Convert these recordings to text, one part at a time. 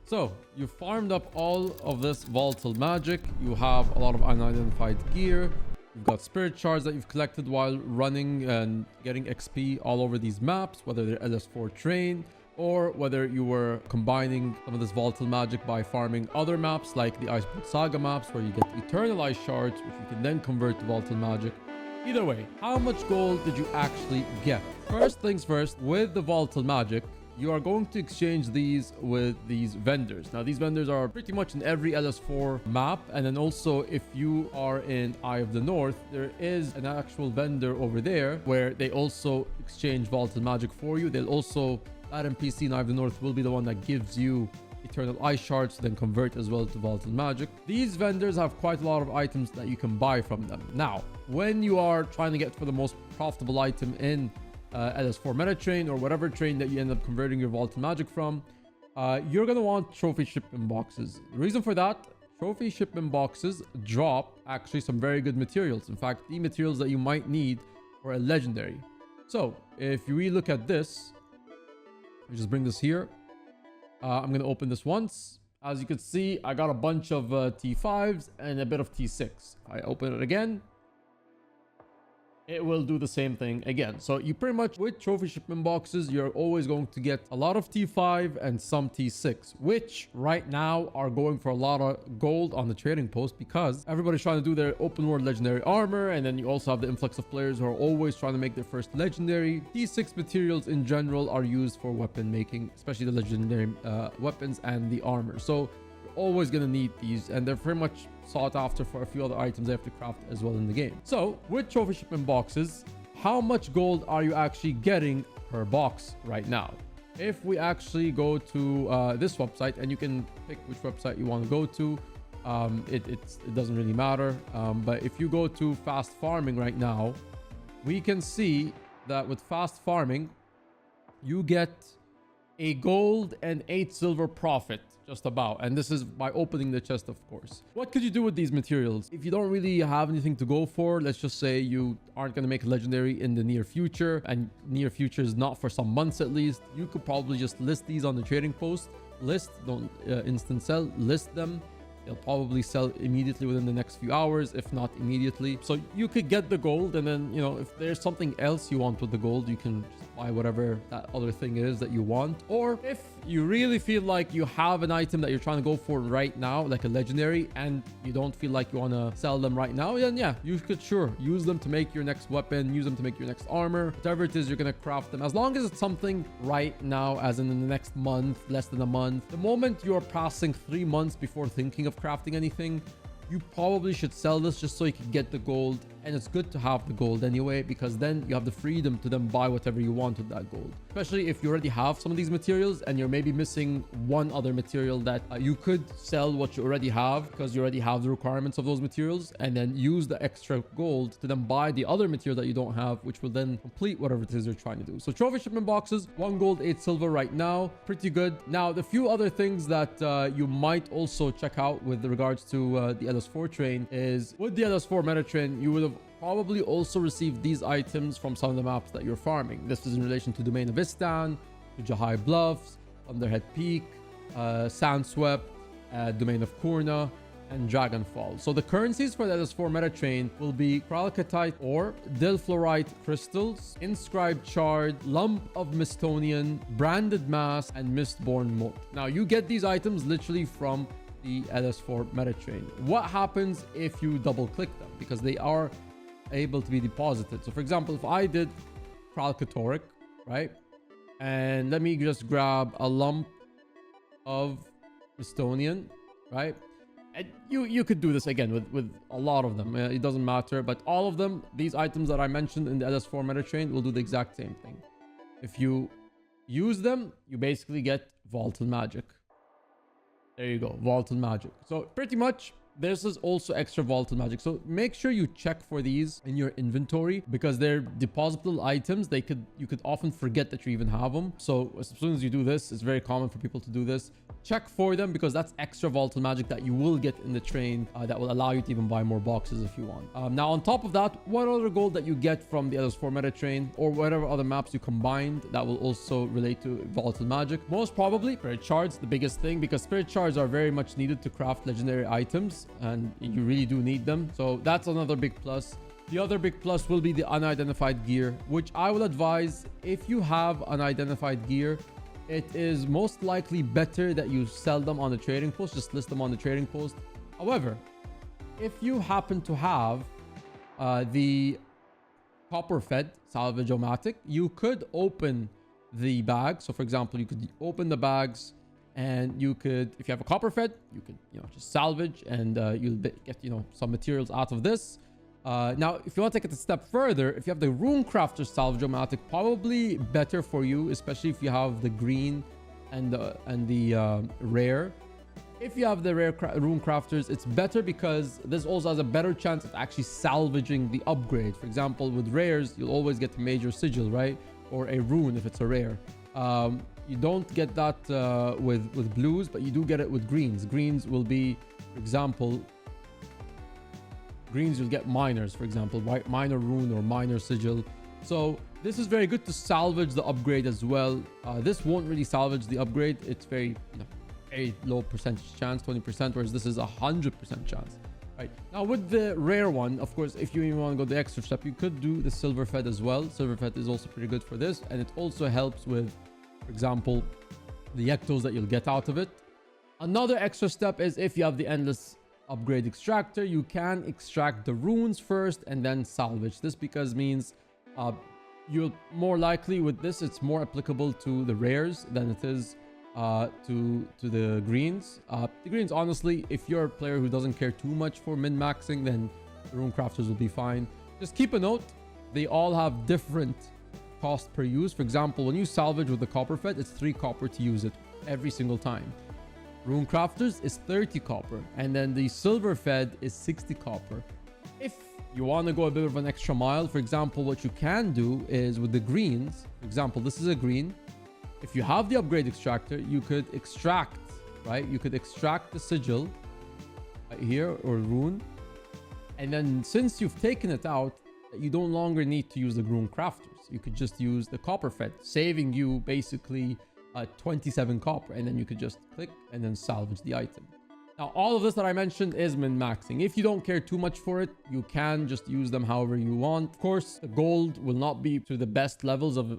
So you farmed up all of this volatile magic. You have a lot of unidentified gear. You've got spirit shards that you've collected while running and getting XP all over these maps, whether they're LS4 train or whether you were combining some of this volatile magic by farming other maps like the Iceberg Saga maps where you get eternalized shards, which you can then convert to volatile magic. Either way, how much gold did you actually get? First things first, with the volatile magic, you are going to exchange these with these vendors. Now, these vendors are pretty much in every LS4 map. And then also, if you are in Eye of the North, there is an actual vendor over there where they also exchange volatile magic for you. They'll also, that NPC in Eye of the North will be the one that gives you eternal ice shards to then convert as well to volatile magic. These vendors have quite a lot of items that you can buy from them. Now, when you are trying to get for the most profitable item in LS4 meta train or whatever train that you end up converting your volatile magic from, you're going to want trophy shipment boxes. The reason for that, trophy shipment boxes drop actually some very good materials. In fact, the materials that you might need for a legendary. So if we look at this, we just bring this here. I'm going to open this once. As you can see, I got a bunch of T5s and a bit of T6. I open it again. It will do the same thing again. So you pretty much, with trophy shipment boxes, you're always going to get a lot of T5 and some T6, which right now are going for a lot of gold on the trading post because everybody's trying to do their open world legendary armor. And then you also have the influx of players who are always trying to make their first legendary. T6 materials in general are used for weapon making, especially the legendary weapons and the armor. So always going to need these, and they're very much sought after for a few other items they have to craft as well in the game. So with trophy shipment boxes, how much gold are you actually getting per box right now? If we actually go to this website, and you can pick which website you want to go to, it doesn't really matter, but if you go to fast farming right now, we can see that with fast farming you get a gold and 8 silver profit, just about. And this is by opening the chest, of course. What could you do with these materials? If you don't really have anything to go for, let's just say you aren't going to make a legendary in the near future, and near future is not for some months at least, you could probably just list these on the trading post. List, don't instant sell, list them. They'll probably sell immediately within the next few hours, if not immediately. So you could get the gold, and then, you know, if there's something else you want with the gold, you can just buy whatever that other thing is that you want. Or if you really feel like you have an item that you're trying to go for right now, like a legendary, and you don't feel like you want to sell them right now, then yeah, you could sure use them to make your next weapon, use them to make your next armor, whatever it is you're going to craft them, as long as it's something right now, as in the next month, less than a month. The moment you're passing 3 months before thinking of crafting anything, you probably should sell this just so you can get the gold. And it's good to have the gold anyway, because then you have the freedom to then buy whatever you want with that gold, especially if you already have some of these materials and you're maybe missing one other material that you could sell what you already have, because you already have the requirements of those materials, and then use the extra gold to then buy the other material that you don't have, which will then complete whatever it is you're trying to do. So trophy shipment boxes, 1 gold, 8 silver right now, pretty good. Now the few other things that you might also check out with regards to the LS4 train is, with the LS4 meta train, you would have probably also received these items from some of the maps that you're farming. This is in relation to Domain of Istan, to Jahai Bluffs, Thunderhead Peak, Sandswept, Domain of Kurna, and Dragonfall. So the currencies for the LS4 meta train will be Kralkatite ore, Dilfluorite crystals, inscribed shard, lump of Mistonian, branded mass, and Mistborn moat. Now you get these items literally from the LS4 meta train. What happens if you double click them? Because they are able to be deposited. So for example, if I did Kralkatoric, right, and let me just grab a lump of Mistonian, right, and you could do this again with a lot of them. It doesn't matter, but all of them, these items that I mentioned in the LS4 meta train, will do the exact same thing. If you use them, you basically get volatile magic. There you go, volatile magic. So pretty much this is also extra volatile magic. So make sure you check for these in your inventory, because they're depositable items. You could often forget that you even have them. So as soon as you do this, it's very common for people to do this. check for them because that's extra volatile magic that you will get in the train that will allow you to even buy more boxes if you want. Now, on top of that, what other gold that you get from the LS4 meta train or whatever other maps you combined that will also relate to volatile magic? Most probably spirit shards, the biggest thing, because spirit shards are very much needed to craft legendary items and you really do need them. So that's another big plus. The other big plus will be the unidentified gear, which I will advise if you have unidentified gear, it is most likely better that you sell them on the trading post, just list them on the trading post. However, if you happen to have the copper fed salvage-o-matic, you could open the bag. So for example, you could open the bags and you could, if you have a copper fed, you could, just salvage and you'll get, some materials out of this. Now, if you want to take it a step further, if you have the rune crafter salvage-o-matic, probably better for you, especially if you have the green and the rare. If you have the rare rune crafters, it's better because this also has a better chance of actually salvaging the upgrade. For example, with rares, you'll always get a major sigil, right? Or a rune if it's a rare. You don't get that with blues, but you do get it with greens. Greens will be, for example, greens you'll get minors, for example, minor rune or minor sigil. So this is very good to salvage the upgrade as well. This won't really salvage the upgrade. It's very low percentage chance, 20%, whereas this is 100% chance. Right now with the rare one, of course, if you even want to go the extra step, you could do the silver fed as well. Silver fed is also pretty good for this, and it also helps with, for example, the ectos that you'll get out of it. Another extra step is if you have the endless upgrade extractor, you can extract the runes first and then salvage this, because means you'll more likely with this, it's more applicable to the rares than it is to the greens. The greens, honestly, if you're a player who doesn't care too much for min-maxing, then the rune crafters will be fine. Just keep a note, they all have different cost per use. For example, when you salvage with the copper fed, it's 3 copper to use it every single time. Rune crafters is 30 copper, and then the silver fed is 60 copper. If you want to go a bit of an extra mile, for example, what you can do is with the greens, for example, this is a green. If you have the upgrade extractor, you could extract, right? You could extract the sigil right here or rune. And then since you've taken it out, you no longer need to use the rune crafters. You could just use the copper fed, saving you basically 27 copper, and then you could just click and then salvage the item. Now, all of this that I mentioned is min-maxing. If you don't care too much for it, you can just use them however you want. Of course, the gold will not be to the best levels of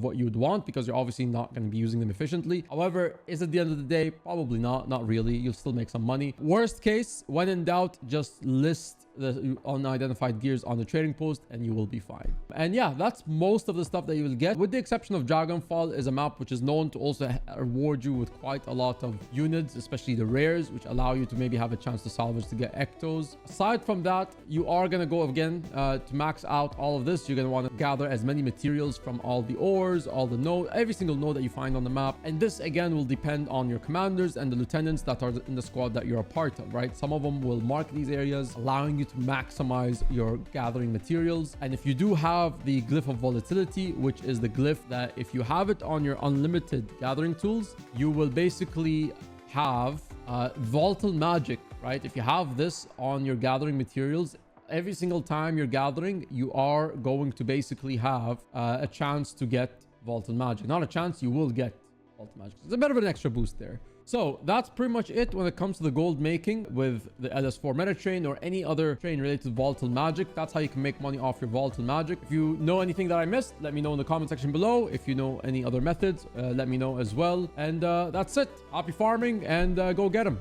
what you would want, because you're obviously not going to be using them efficiently. However, is at the end of the day, probably not really. You'll still make some money. Worst case, when in doubt, just list the unidentified gears on the trading post and you will be fine. And yeah, that's most of the stuff that you will get, with the exception of Dragonfall is a map which is known to also reward you with quite a lot of units, especially the rares, which allow you to maybe have a chance to salvage to get ectos. Aside from that, you are going to go again to max out all of this. You're going to want to gather as many materials from all the ores, all the node, every single node that you find on the map. And this again will depend on your commanders and the lieutenants that are in the squad that you're a part of, right? Some of them will mark these areas, allowing you to maximize your gathering materials. And if you do have the glyph of volatility, which is the glyph that if you have it on your unlimited gathering tools, you will basically have volatile magic, right? If you have this on your gathering materials, every single time you're gathering, you are going to basically have a chance to get volatile magic. Not a chance, you will get volatile magic. It's a bit of an extra boost there. So that's pretty much it when it comes to the gold making with the LS4 meta train or any other train related to volatile magic. That's how you can make money off your volatile magic. If you know anything that I missed, let me know in the comment section below. If you know any other methods, let me know as well. And that's it. Happy farming and go get them.